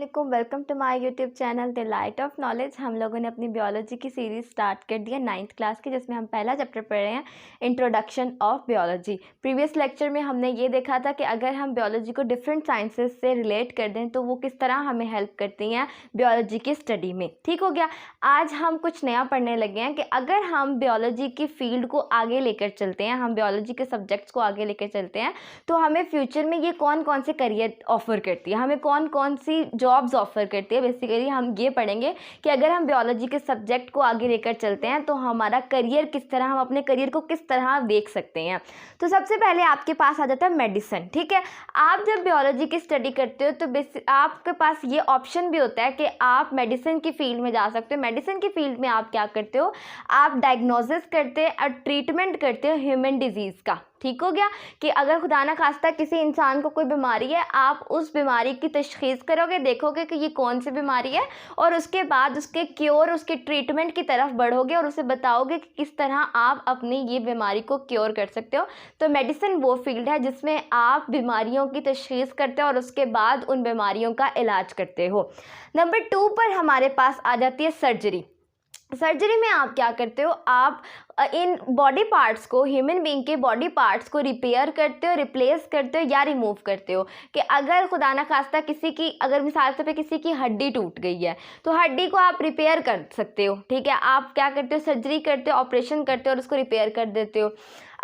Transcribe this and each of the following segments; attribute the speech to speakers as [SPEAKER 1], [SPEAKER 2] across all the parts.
[SPEAKER 1] वालेकुम, welcome to my YouTube channel the light of knowledge. हम लोगों ने अपनी बियोलॉजी की सीरीज़ स्टार्ट कर दी है 9th क्लास की, जिसमें हम पहला चैप्टर पढ़ रहे हैं introduction of biology. Previous lecture में हमने ये देखा था कि अगर हम बियोलॉजी को डिफरेंट साइंसेस से रिलेट कर दें तो वो किस तरह हमें हेल्प करती हैं बियोलॉजी की स्टडी में। ठीक हो गया। आज हम कुछ नया पढ़ने लगे हैं कि अगर हम बियोलॉजी की फील्ड को आगे लेकर चलते हैं, हम बियोलॉजी के सब्जेक्ट्स को आगे लेकर चलते हैं, तो हमें फ्यूचर में ये कौन कौन से करियर ऑफर करती है, हमें कौन कौन सी जॉब्स ऑफर करती है। बेसिकली हम ये पढ़ेंगे कि अगर हम बियोलॉजी के सब्जेक्ट को आगे लेकर चलते हैं तो हमारा करियर किस तरह, हम अपने करियर को किस तरह देख सकते हैं। तो सबसे पहले आपके पास आ जाता है मेडिसिन। ठीक है, आप जब बियोलॉजी की स्टडी करते हो तो आपके पास ये ऑप्शन भी होता है कि आप मेडिसिन की फील्ड में जा सकते हो। मेडिसिन की फील्ड में आप क्या करते हो, आप डायग्नोसिस करते हैं और ट्रीटमेंट करते हो ह्यूमन डिजीज़ का। ठीक हो गया कि अगर खुदा ना खास्ता किसी इंसान को कोई बीमारी है, आप उस बीमारी की तशख़ीस करोगे, देखोगे कि ये कौन सी बीमारी है और उसके बाद उसके क्योर, उसके ट्रीटमेंट की तरफ बढ़ोगे और उसे बताओगे कि किस तरह आप अपनी ये बीमारी को क्योर कर सकते हो। तो मेडिसिन वो फील्ड है जिसमें आप बीमारियों की तशख़ीस करते हो और उसके बाद उन बीमारियों का इलाज करते हो। नंबर 2 पर हमारे पास आ जाती है सर्जरी। सर्जरी में आप क्या करते हो, आप इन बॉडी पार्ट्स को, ह्यूमन बीइंग के बॉडी पार्ट्स को रिपेयर करते हो, रिप्लेस करते हो या रिमूव करते हो। कि अगर खुदा ना खास्ता किसी की, अगर मिसाल के तौर पे किसी की हड्डी टूट गई है तो हड्डी को आप रिपेयर कर सकते हो। ठीक है, आप क्या करते हो, सर्जरी करते हो, ऑपरेशन करते हो और उसको रिपेयर कर देते हो।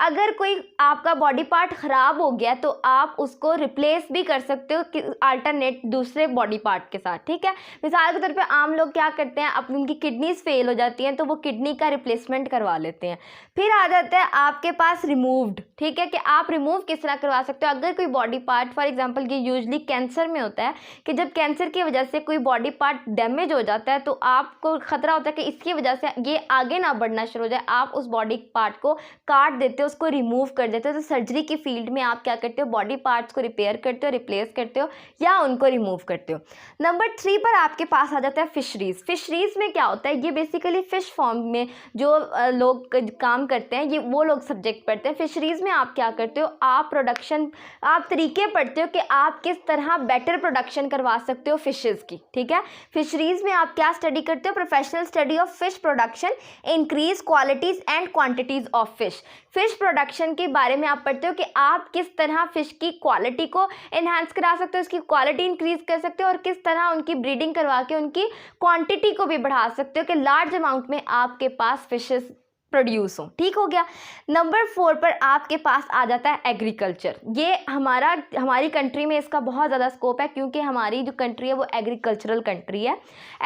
[SPEAKER 1] अगर कोई आपका बॉडी पार्ट ख़राब हो गया तो आप उसको रिप्लेस भी कर सकते हो अल्टरनेट दूसरे बॉडी पार्ट के साथ। ठीक है, मिसाल के तौर पे आम लोग क्या करते हैं, अपनी उनकी किडनीज फेल हो जाती हैं तो वो किडनी का रिप्लेसमेंट करवा लेते हैं। फिर आ जाता है आपके पास रिमूव्ड। ठीक है, कि आप रिमूव किस तरह करवा सकते हो। अगर कोई बॉडी पार्ट, फॉर एग्जांपल ये यूजली कैंसर में होता है कि जब कैंसर की वजह से कोई बॉडी पार्ट डैमेज हो जाता है तो आपको ख़तरा होता है कि इसकी वजह से ये आगे ना बढ़ना शुरू हो जाए, आप उस बॉडी पार्ट को काट देते हो, उसको रिमूव कर देते हो। तो सर्जरी की फील्ड में आप क्या करते हो, बॉडी पार्ट्स को रिपेयर करते हो, रिप्लेस करते हो या उनको रिमूव करते हो। नंबर 3 पर आपके पास आ जाता है फिशरीज़। फिशरीज़ में क्या होता है, ये बेसिकली फ़िश फॉर्म में जो लोग काम करते हैं, ये वो लोग सब्जेक्ट पढ़ते हैं। फिशरीज़ में आप क्या करते हो, आप प्रोडक्शन, आप तरीके पढ़ते हो कि आप किस तरह बेटर प्रोडक्शन करवा सकते हो फ़िशेज़ की। ठीक है, फिशरीज़ में आप क्या स्टडी करते हो, professional study of fish production, increase qualities and quantities of fish. Fish production के बारे में आप पढ़ते हो कि आप किस तरह फ़िश की क्वालिटी को इन्हांस करा सकते हो, उसकी क्वालिटी इंक्रीज़ कर सकते हो और किस तरह उनकी ब्रीडिंग करवा के उनकी क्वांटिटी को भी बढ़ा सकते हो कि लार्ज अमाउंट में आपके पास फ़िशेस प्रोड्यूस हो। ठीक हो गया। नंबर 4 पर आपके पास आ जाता है एग्रीकल्चर। ये हमारी कंट्री में इसका बहुत ज़्यादा स्कोप है क्योंकि हमारी जो कंट्री है वो एग्रीकल्चरल कंट्री है।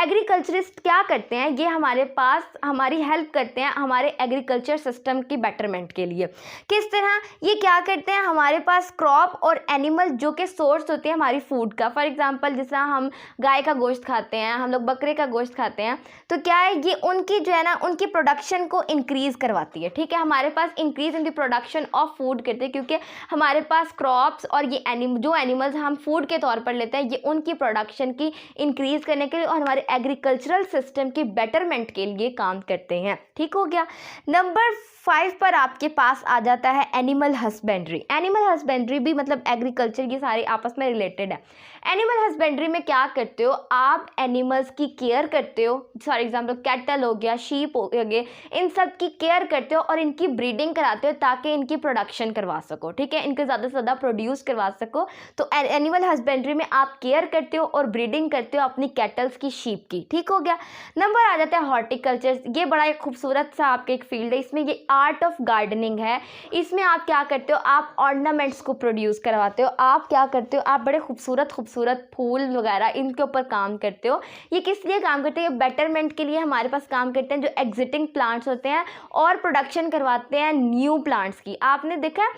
[SPEAKER 1] एग्रीकल्चरिस्ट क्या करते हैं, ये हमारे पास हमारी हेल्प करते हैं हमारे एग्रीकल्चर सिस्टम की बेटरमेंट के लिए। किस तरह ये क्या करते हैं, हमारे पास क्रॉप और एनिमल जो कि सोर्स होते हैं हमारी फूड का, फॉर एग्जांपल जिस तरह हम गाय का गोश्त खाते हैं, हम लोग बकरे का गोश्त खाते हैं, तो क्या है ये उनकी जो है ना, उनकी प्रोडक्शन को इंक्रीज करवाती है। ठीक है, हमारे पास increase in the production of food करते हैं क्योंकि हमारे पास क्रॉप्स और ये जो एनिमल्स हम फूड के तौर पर लेते हैं, ये उनकी प्रोडक्शन की इंक्रीज करने के लिए और हमारे एग्रीकल्चरल सिस्टम की बेटरमेंट के लिए काम करते हैं। ठीक हो गया। नंबर 5 पर आपके पास आ जाता है एनिमल हस्बेंड्री। एनिमल हस्बेंड्री भी मतलब एग्रीकल्चर, ये सारे आपस में रिलेटेड है। एनिमल हस्बेंड्री में क्या करते हो, आप एनिमल्स की केयर करते हो, फॉर एग्जांपल कैटल हो गया, शीप हो गए, इन सब की केयर करते हो और इनकी ब्रीडिंग कराते हो ताकि इनकी प्रोडक्शन करवा सको। ठीक है, इनके ज़्यादा से ज़्यादा प्रोड्यूस करवा सको। तो एनिमल हस्बेंड्री में आप केयर करते हो और ब्रीडिंग करते हो अपनी कैटल्स की, शीप की। ठीक हो गया। नंबर आ जाता है हॉर्टिकल्चर। ये बड़ा एक खूबसूरत सा आपके एक फील्ड है, इसमें ये आर्ट ऑफ गार्डनिंग है। इसमें आप क्या करते हो, आप ऑर्नामेंट्स को प्रोड्यूस करवाते हो। आप क्या करते हो, आप बड़े खूबसूरत फूल वगैरह इनके ऊपर काम करते हो। ये किस लिए काम करते हैं, बेटरमेंट के लिए हमारे पास काम करते हैं। जो एग्जिटिंग प्लांट्स होते हैं और प्रोडक्शन करवाते हैं न्यू प्लांट्स की। आपने देखा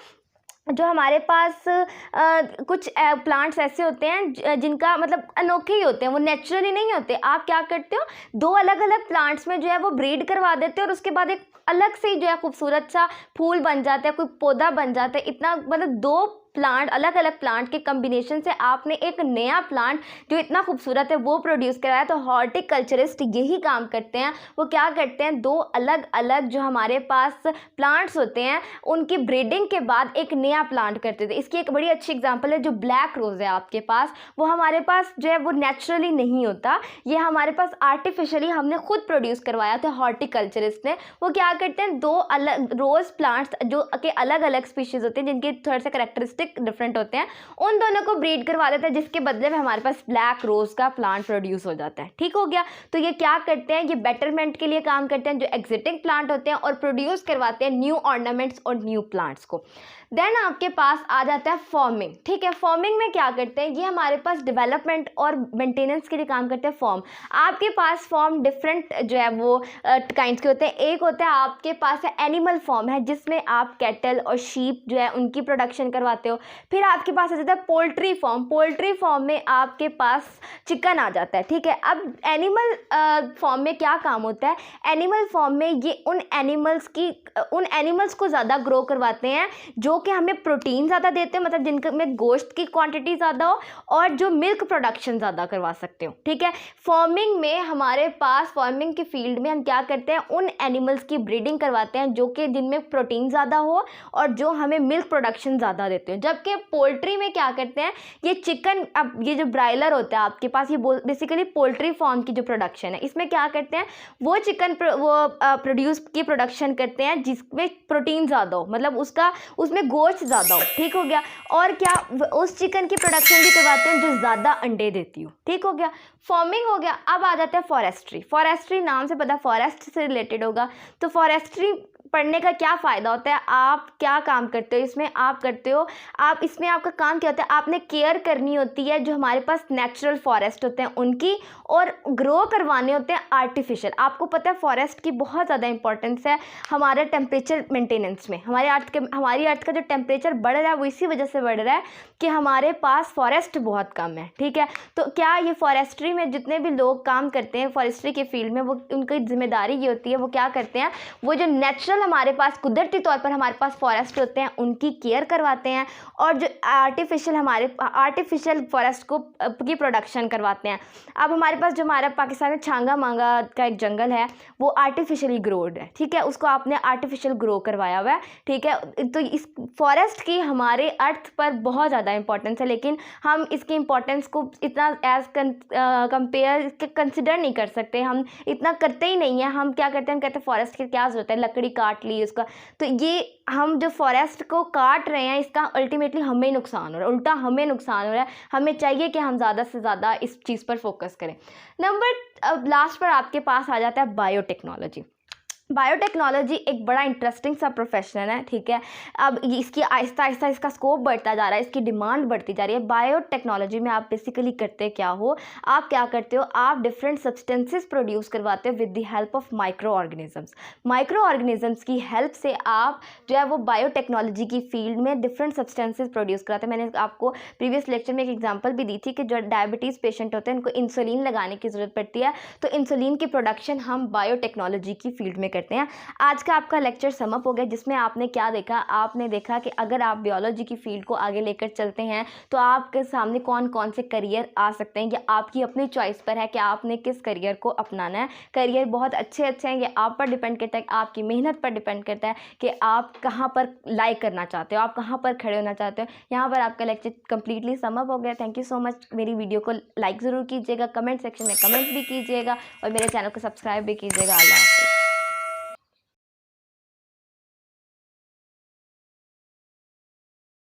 [SPEAKER 1] जो हमारे पास कुछ प्लांट्स ऐसे होते हैं जिनका मतलब अनोखे ही होते हैं, वो नेचुरली नहीं होते। आप क्या करते हो, 2 अलग अलग प्लांट्स में जो है वो ब्रीड करवा देते हो और उसके बाद एक अलग से जो है खूबसूरत सा फूल बन जाता है, कोई पौधा बन जाता है। इतना मतलब 2 प्लांट, अलग अलग प्लांट के कम्बिनेशन से आपने एक नया प्लांट जो इतना खूबसूरत है वो प्रोड्यूस कराया। तो हॉर्टिकल्चरिस्ट यही काम करते हैं। वो क्या करते हैं, दो अलग अलग जो हमारे पास प्लांट्स होते हैं उनकी ब्रीडिंग के बाद एक नया प्लांट करते थे। इसकी एक बड़ी अच्छी एग्जांपल है जो ब्लैक रोज़ है आपके पास, वो हमारे पास जो है वो नेचुरली नहीं होता, ये हमारे पास आर्टिफिशियली हमने खुद प्रोड्यूस करवाया था हॉर्टिकल्चरिस्ट ने। वो क्या करते हैं, दो अलग रोज़ प्लांट्स जो के अलग अलग स्पीशीज़ होते हैं जिनके थोड़े से करेक्टरिस्टिक डिफरेंट होते हैं, उन दोनों को ब्रीड करवा देता है, जिसके बदले में हमारे पास ब्लैक रोज़ का प्लांट प्रोड्यूस हो जाता है। ठीक हो गया। तो ये क्या करते हैं, ये बेटरमेंट के लिए काम करते हैं, जो एग्जिस्टिंग प्लांट होते हैं और प्रोड्यूस करवाते हैं न्यू ऑर्नामेंट्स और न्यू प्लांट्स को। देन आपके पास आ जाता है फॉर्मिंग। ठीक है, फॉर्मिंग में क्या करते हैं, ये हमारे पास डेवलपमेंट और मेंटेनेंस के लिए काम करते हैं। फॉर्म, आपके पास फॉर्म डिफरेंट जो है वो काइंड्स के होते हैं। एक होता है आपके पास है एनिमल फॉर्म है, जिसमें आप कैटल और शीप जो है उनकी प्रोडक्शन करवाते हो। फिर आपके पास आ जाता है पोल्ट्री फॉर्म। पोल्ट्री फॉर्म में आपके पास चिकन आ जाता है। ठीक है, अब एनिमल फॉर्म में क्या काम होता है, एनिमल फॉर्म में ये उन एनिमल्स को ज़्यादा ग्रो करवाते हैं जो कि हमें प्रोटीन ज़्यादा देते हैं, मतलब जिनमें गोश्त की क्वांटिटी ज़्यादा हो और जो मिल्क प्रोडक्शन ज़्यादा करवा सकते हो। ठीक है, फार्मिंग में हमारे पास, फार्मिंग के फील्ड में हम क्या करते हैं, उन एनिमल्स की ब्रीडिंग करवाते हैं जो कि जिनमें प्रोटीन ज़्यादा हो और जो हमें मिल्क प्रोडक्शन ज़्यादा देते हैं। जबकि पोल्ट्री में क्या करते हैं, ये चिकन, अब ये जो ब्रायलर होता है आपके पास, ये बेसिकली पोल्ट्री फार्म की जो प्रोडक्शन है, इसमें क्या करते हैं, वो चिकन प्रोड्यूस की प्रोडक्शन करते हैं जिसमें प्रोटीन ज़्यादा हो, मतलब उसमें गोश्त ज़्यादा हो। ठीक हो गया। और क्या, उस चिकन की प्रोडक्शन भी करवाते हैं जो ज़्यादा अंडे देती हो। ठीक हो गया, फार्मिंग हो गया। अब आ जाता है फॉरेस्ट्री। फॉरेस्ट्री नाम से पता, फॉरेस्ट से रिलेटेड होगा। तो फॉरेस्ट्री पढ़ने का क्या फ़ायदा होता है, आप क्या काम करते हो इसमें, आप करते हो, आप इसमें आपका काम क्या होता है, आपने केयर करनी होती है जो हमारे पास नेचुरल फॉरेस्ट होते हैं उनकी, और ग्रो करवाने होते हैं आर्टिफिशियल। आपको पता है फॉरेस्ट की बहुत ज़्यादा इंपॉर्टेंस है हमारे टेम्परेचर मेंटेनेंस में। हमारी अर्थ का जो टेम्परेचर बढ़ रहा है वो इसी वजह से बढ़ रहा है कि हमारे पास फॉरेस्ट बहुत कम है। ठीक है, तो क्या ये फॉरेस्ट्री में जितने भी लोग काम करते हैं फॉरेस्ट्री के फील्ड में, वो उनकी जिम्मेदारी ये होती है, वो क्या करते हैं, वो जो नेचुरल हमारे पास कुदरती तौर पर हमारे पास फॉरेस्ट होते हैं उनकी केयर करवाते हैं, और जो आर्टिफिशियल फॉरेस्ट की प्रोडक्शन करवाते हैं। अब हमारे पास जो हमारा पाकिस्तान में छांगा मांगा का एक जंगल है वो आर्टिफिशियली ग्रोड है। ठीक है, उसको आपने आर्टिफिशियल ग्रो करवाया हुआ है। ठीक है, तो इस फॉरेस्ट की हमारे अर्थ पर बहुत ज़्यादा इंपॉर्टेंस है, लेकिन हम इसकी इंपॉर्टेंस को इतना कंसिडर नहीं कर सकते, हम इतना करते ही नहीं है। हम क्या करते हैं, हम कहते हैं फॉरेस्ट की क्या ज़रूरत है, लकड़ी काट ली उसका। तो ये हम जो फॉरेस्ट को काट रहे हैं इसका अल्टीमेटली हमें नुकसान हो रहा है, उल्टा हमें नुकसान हो रहा है। हमें चाहिए कि हम ज़्यादा से ज़्यादा इस चीज़ पर फोकस करें। लास्ट पर आपके पास आ जाता है बायोटेक्नोलॉजी। बायोटेक्नोलॉजी एक बड़ा इंटरेस्टिंग सा प्रोफेशन है। ठीक है, अब इसकी आहिस्ता आहिस्ता इसका स्कोप बढ़ता जा रहा है, इसकी डिमांड बढ़ती जा रही है। बायोटेक्नोलॉजी में आप बेसिकली करते क्या हो, आप क्या करते हो, आप डिफरेंट सब्सटेंसेस प्रोड्यूस करवाते हो with the help of micro organisms. Micro organisms की हेल्प से आप जो है वो बायोटेक्नोलॉजी की फील्ड में डिफरेंट सब्सटेंसेस प्रोड्यूस कराते हैं। मैंने आपको प्रीवियस लेक्चर में एक एग्जाम्पल भी दी थी कि जो डायबिटीज़ पेशेंट होते हैं उनको इंसुलिन लगाने की ज़रूरत पड़ती है, तो इंसुलिन की प्रोडक्शन हम बायोटेक्नोलॉजी की फील्ड में करते हैं। आज का आपका लेक्चर समअप हो गया, जिसमें आपने क्या देखा, आपने देखा कि अगर आप बायोलॉजी की फील्ड को आगे लेकर चलते हैं तो आपके सामने कौन कौन से करियर आ सकते हैं। ये आपकी अपनी चॉइस पर है कि आपने किस करियर को अपनाना है। करियर बहुत अच्छे हैं, ये आप पर डिपेंड करता है, आपकी मेहनत पर डिपेंड करता है कि आप कहाँ पर लाइक करना चाहते हो, आप कहाँ पर खड़े होना चाहते हो। यहाँ पर आपका लेक्चर कंप्लीटली समअप हो गया। Thank you so much. मेरी वीडियो को लाइक ज़रूर कीजिएगा, कमेंट सेक्शन में कमेंट भी कीजिएगा और मेरे चैनल को सब्सक्राइब भी कीजिएगा। अल्लाह हाफ़िज़।